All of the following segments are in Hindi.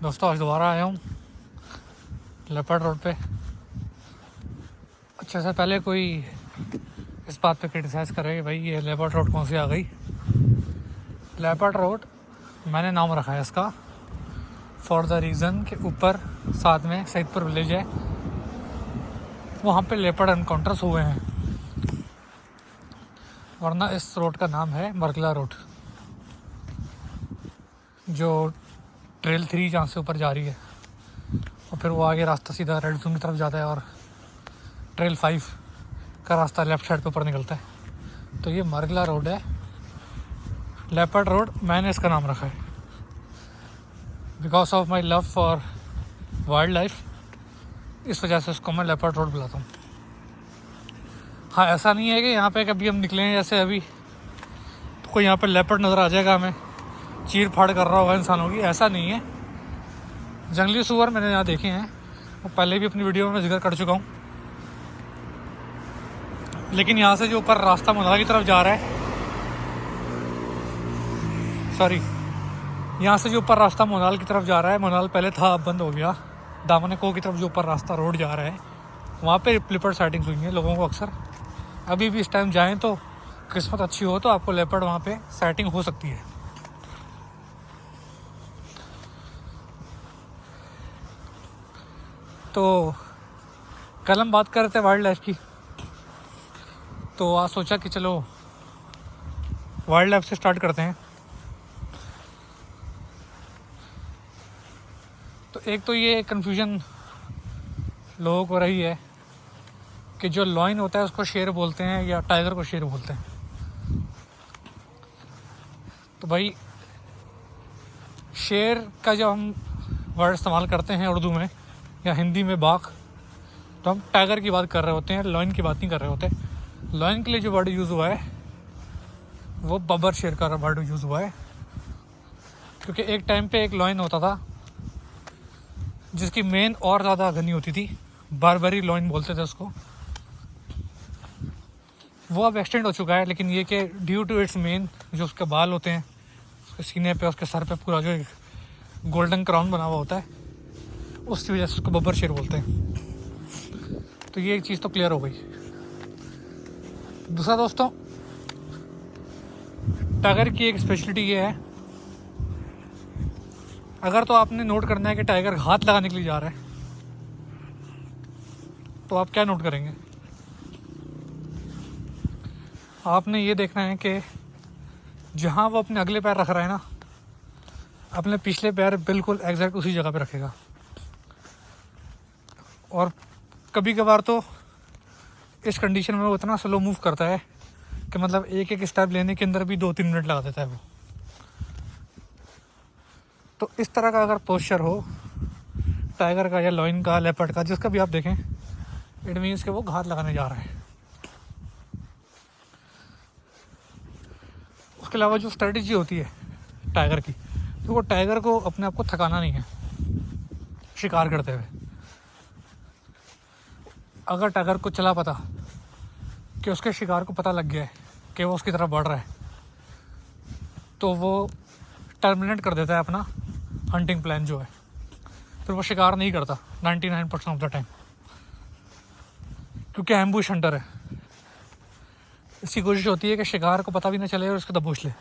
दोस्तों आज दोबारा आया हूँ लेपर्ड रोड पे। अच्छा से पहले कोई इस बात पे क्रिटिसाइज़ करे कि भाई ये लेपर्ड रोड कौन सी आ गई। लेपर्ड रोड मैंने नाम रखा है इसका फॉर द रीज़न कि ऊपर साथ में सईदपुर विलेज है, वहाँ पे लेपर्ड एनकाउंटर्स हुए हैं, वरना इस रोड का नाम है मरगला रोड, जो ट्रेल 3 जहाँ से ऊपर जा रही है और फिर वो आगे रास्ता सीधा रेड जोन की तरफ जाता है और ट्रेल 5 का रास्ता लेफ़्ट साइड पे ऊपर निकलता है। तो ये मरगला रोड है, लेपर्ड रोड मैंने इसका नाम रखा है because of my love for wild life, इस वजह से उसको मैं लेपर्ड रोड बुलाता हूँ। हाँ, ऐसा नहीं है कि यहाँ पे कभी हम निकले हैं जैसे अभी तो कोई यहाँ पे लेपर्ड नज़र आ जाएगा हमें चीर फाड़ कर रहा होगा इंसानों की, ऐसा नहीं है। जंगली सूअर मैंने यहाँ देखे हैं, वो पहले भी अपनी वीडियो में जिक्र कर चुका हूँ। लेकिन यहाँ से जो ऊपर रास्ता मनाल की तरफ जा रहा है, सॉरी, यहाँ से जो ऊपर रास्ता मनाल की तरफ जा रहा है, मनाल पहले था अब बंद हो गया, दामन को की तरफ जो ऊपर रास्ता रोड जा रहा है वहाँ पे लेपर्ड साइटिंग्स हुई हैं लोगों को अक्सर। अभी भी इस टाइम जाएँ तो किस्मत अच्छी हो तो आपको लेपर्ड वहाँ पे साइटिंग हो सकती है। तो कल हम बात कर रहे थे वाइल्ड लाइफ की, तो आज सोचा कि चलो वाइल्ड लाइफ से स्टार्ट करते हैं। तो एक तो ये कन्फ्यूजन लोगों को रही है कि जो लॉइन होता है उसको शेर बोलते हैं या टाइगर को शेर बोलते हैं। तो भाई शेर का जब हम वर्ड इस्तेमाल करते हैं उर्दू में या हिंदी में बाघ, तो हम टाइगर की बात कर रहे होते हैं, लॉइन की बात नहीं कर रहे होते। लॉइन के लिए जो वर्ड यूज़ हुआ है वो बब्बर शेर का वर्ड यूज़ हुआ है, क्योंकि एक टाइम पे एक लॉइन होता था जिसकी मेन और ज़्यादा घनी होती थी, बारबरी लॉइन बोलते थे उसको। वो अब एक्सटेंड हो चुका है, लेकिन ये कि ड्यू टू इट्स मेन जो उसके बाल होते हैं, उसके सीने पे, उसके सर पे पूरा जो गोल्डन क्राउन बना हुआ होता है, उसकी वजह से उसको बब्बर शेर बोलते हैं। तो ये एक चीज़ तो क्लियर हो गई। दूसरा दोस्तों, टाइगर की एक स्पेशलिटी ये है, अगर तो आपने नोट करना है कि टाइगर हाथ लगाने के लिए जा रहा है तो आप क्या नोट करेंगे? आपने ये देखना है कि जहाँ वो अपने अगले पैर रख रहा है ना, अपने पिछले पैर बिल्कुल एग्जैक्ट उसी जगह पे रखेगा। और कभी कभार तो इस कंडीशन में वो इतना स्लो मूव करता है कि मतलब एक एक स्टेप लेने के अंदर भी 2-3 मिनट लगा देता है वो। तो इस तरह का अगर पोस्चर हो टाइगर का या लॉइन का, लेपर्ड का, जिसका भी आप देखें, इट मीन्स कि वो घात लगाने जा रहा है। उसके अलावा जो स्ट्रेटजी होती है टाइगर की, तो वो टाइगर को अपने आप को थकाना नहीं है शिकार करते हुए। अगर टाइगर को चला पता कि उसके शिकार को पता लग गया है कि वो उसकी तरफ बढ़ रहा है, तो वो टर्मिनेट कर देता है अपना हंटिंग प्लान जो है, फिर वो शिकार नहीं करता 99% ऑफ द टाइम, क्योंकि एम्बुश हंटर है। इसकी कोशिश होती है कि शिकार को पता भी ना चले और उसको दबोच ले।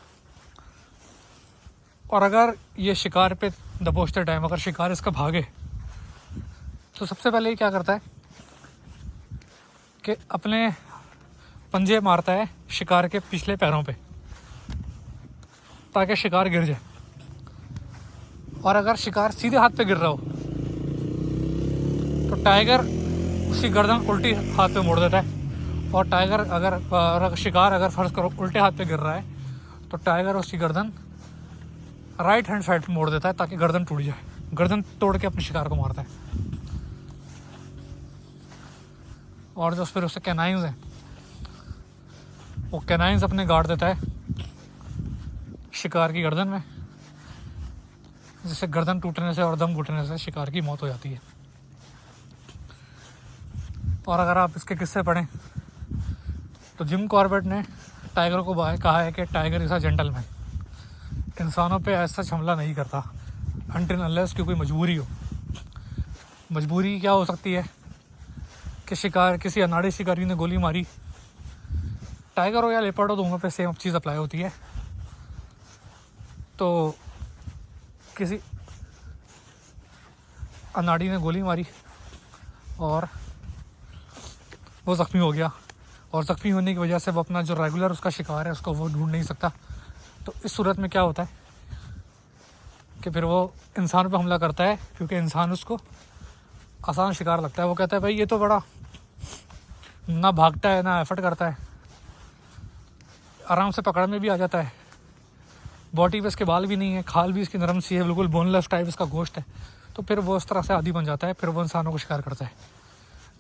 और अगर ये शिकार पे दबोचते टाइम अगर शिकार इसका भागे तो सबसे पहले ये क्या करता है कि अपने पंजे मारता है शिकार के पिछले पैरों पे ताकि शिकार गिर जाए। और अगर शिकार सीधे हाथ पे गिर रहा हो तो टाइगर उसकी गर्दन उल्टी हाथ पे मोड़ देता है। और टाइगर अगर शिकार अगर फर्ज करो उल्टे हाथ पे गिर रहा है तो टाइगर उसकी गर्दन राइट हैंड साइड पे मोड़ देता है ताकि गर्दन टूट जाए, गर्दन तोड़ के अपने शिकार को मारता है। और जो फिर उससे कैनाइंस हैं, वो कैनाइंस अपने गाड़ देता है शिकार की गर्दन में, जिससे गर्दन टूटने से और दम घुटने से शिकार की मौत हो जाती है। और अगर आप इसके किस्से पढ़ें तो जिम कॉर्बेट ने टाइगर को कहा है कि टाइगर इज़ अ जेंटलमैन, इंसानों पे ऐसा हमला नहीं करता। अनटिल अनलेस कि कोई मजबूरी हो। मजबूरी क्या हो सकती है कि किसी अनाड़ी शिकारी ने गोली मारी, टाइगर हो या लेपर्ड हो, दोनों पे सेम चीज़ अप्लाई होती है। तो किसी अनाड़ी ने गोली मारी और वो ज़ख्मी हो गया, और ज़ख्मी होने की वजह से वो अपना जो रेगुलर उसका शिकार है उसको वो ढूंढ नहीं सकता। तो इस सूरत में क्या होता है कि फिर वो इंसान पर हमला करता है, क्योंकि इंसान उसको आसान शिकार लगता है। वो कहता है भाई ये तो बड़ा ना भागता है ना एफर्ट करता है, आराम से पकड़ में भी आ जाता है, बॉडी पे इसके बाल भी नहीं है, खाल भी इसकी नरम सी है, बिल्कुल बोनलेस टाइप इसका गोश्त है। तो फिर वो इस तरह से आदी बन जाता है, फिर वो इंसानों को शिकार करता है।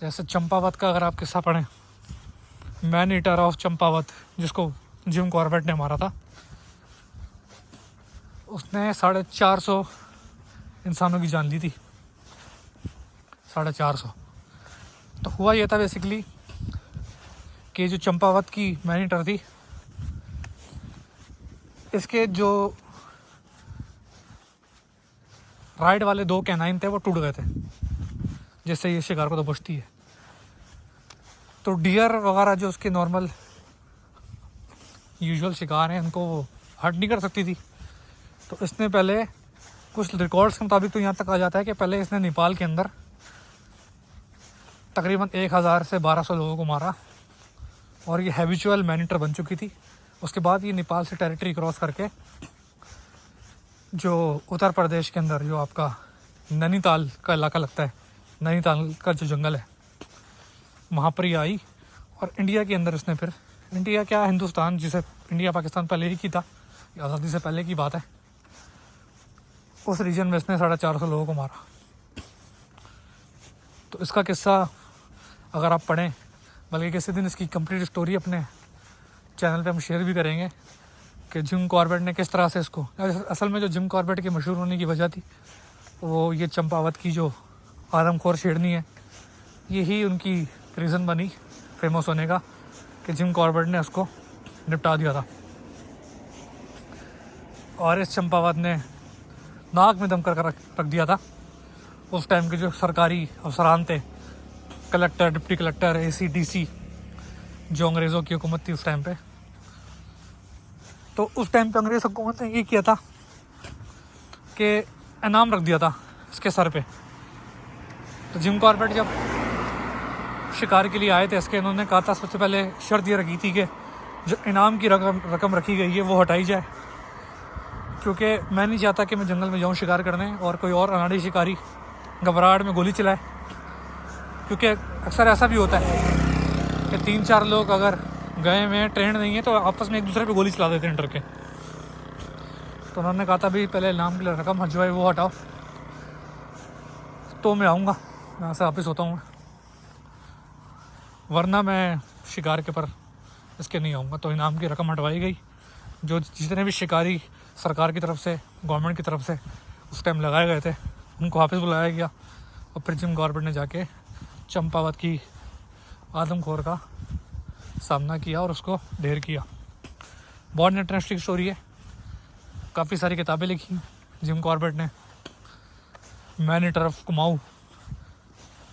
जैसे चंपावत का अगर आप किस्सा पढ़ें, मैन ईटर ऑफ चंपावत, जिसको जिम कॉर्बेट ने मारा था, उसने 450 इंसानों की जान ली थी। 450। तो हुआ ये था बेसिकली कि जो चंपावत की मैन ईटर थी, इसके जो राइट वाले 2 कैनाइन थे वो टूट गए थे, जिससे ये शिकार को दबोचती है। तो डियर वगैरह जो उसके नॉर्मल यूजुअल शिकार हैं, उनको वो हर्ट नहीं कर सकती थी। तो इसने पहले कुछ रिकॉर्ड्स के मुताबिक तो यहाँ तक आ जाता है कि पहले इसने नेपाल के अंदर तकरीबन 1000 से 1200 लोगों को मारा, और ये हैबिचुअल मैन ईटर बन चुकी थी। उसके बाद ये नेपाल से टेरिटरी क्रॉस करके जो उत्तर प्रदेश के अंदर जो आपका नैनीताल का इलाका लगता है, नैनीताल का जो जंगल है, वहाँ पर ही आई। और इंडिया के अंदर इसने फिर, इंडिया क्या हिंदुस्तान, जिसे इंडिया पाकिस्तान पहले ही की था, आज़ादी से पहले की बात है, उस रीजन में इसने 450 लोगों को मारा। तो इसका किस्सा अगर आप पढ़ें, बल्कि किसी दिन इसकी कंप्लीट स्टोरी अपने चैनल पे हम शेयर भी करेंगे कि जिम कॉर्बेट ने किस तरह से इसको, असल में जो जिम कॉर्बेट के मशहूर होने की वजह थी वो ये चंपावत की जो आदमखोर शेरनी है, यही उनकी रीज़न बनी फेमस होने का, कि जिम कॉर्बेट ने उसको निपटा दिया था। और इस चंपावत ने नाक में दम कर रख दिया था उस टाइम के जो सरकारी अफसरान थे, collector, deputy collector, AC, DC, जो अंग्रेज़ों की हुकूमत थी उस टाइम पे। तो उस टाइम पे अंग्रेज़ हुकूमत ने ये किया था कि इनाम रख दिया था इसके सर पे। तो जिम कॉर्बेट जब शिकार के लिए आए थे इसके, इन्होंने कहा था, सबसे पहले शर्त ये रखी थी कि जो इनाम की रकम रखी गई है वो हटाई जाए, क्योंकि मैं नहीं चाहता कि मैं जंगल में जाऊँ शिकार करने और कोई और अनाड़ी शिकारी घबराहट में गोली चलाए। क्योंकि अक्सर ऐसा भी होता है कि 3-4 लोग अगर गए हुए हैं, ट्रेंड नहीं है, तो आपस में एक दूसरे पे गोली चला देते हैं डर के। तो उन्होंने कहा था भाई पहले इनाम की रकम जो है वो हटाओ, तो मैं आऊँगा, यहाँ से वापस होता हूँ, वरना मैं शिकार के पर इसके नहीं आऊँगा। तो इनाम की रकम हटवाई गई। जो जितने भी शिकारी सरकार की तरफ से, गवर्नमेंट की तरफ से उस टाइम लगाए गए थे, उनको वापस बुलाया गया। और फिर जिम कॉर्बेट ने जाके चंपावत की आदमखोर का सामना किया और उसको ढेर किया। बहुत इंटरेस्टिंग स्टोरी है, काफ़ी सारी किताबें लिखी जिम कॉर्बेट ने। मैन ईटर ऑफ कुमाऊँ,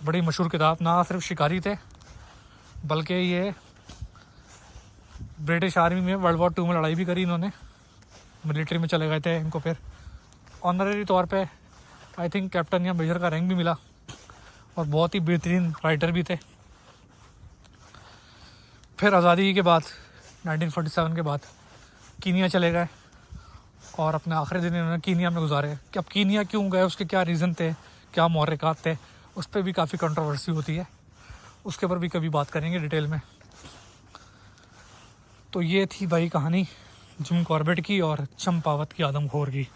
बड़ी मशहूर किताब। ना सिर्फ शिकारी थे, बल्कि ये ब्रिटिश आर्मी में वर्ल्ड वॉर 2 में लड़ाई भी करी इन्होंने, मिलिट्री में चले गए थे। इनको फिर ऑनररी तौर पे आई थिंक कैप्टन या मेजर का रैंक भी मिला, और बहुत ही बेहतरीन राइटर भी थे। फिर आज़ादी के बाद 1947 के बाद कीनिया चले गए, और अपने आखिरी दिन इन्होंने कीनिया में गुजारे। कि अब कीनिया क्यों गए, उसके क्या रीज़न थे, क्या महर्रिकात थे, उस पर भी काफ़ी कंट्रोवर्सी होती है, उसके ऊपर भी कभी बात करेंगे डिटेल में। तो ये थी भाई कहानी जिम कॉर्बेट की और चंपावत की आदमखोर की।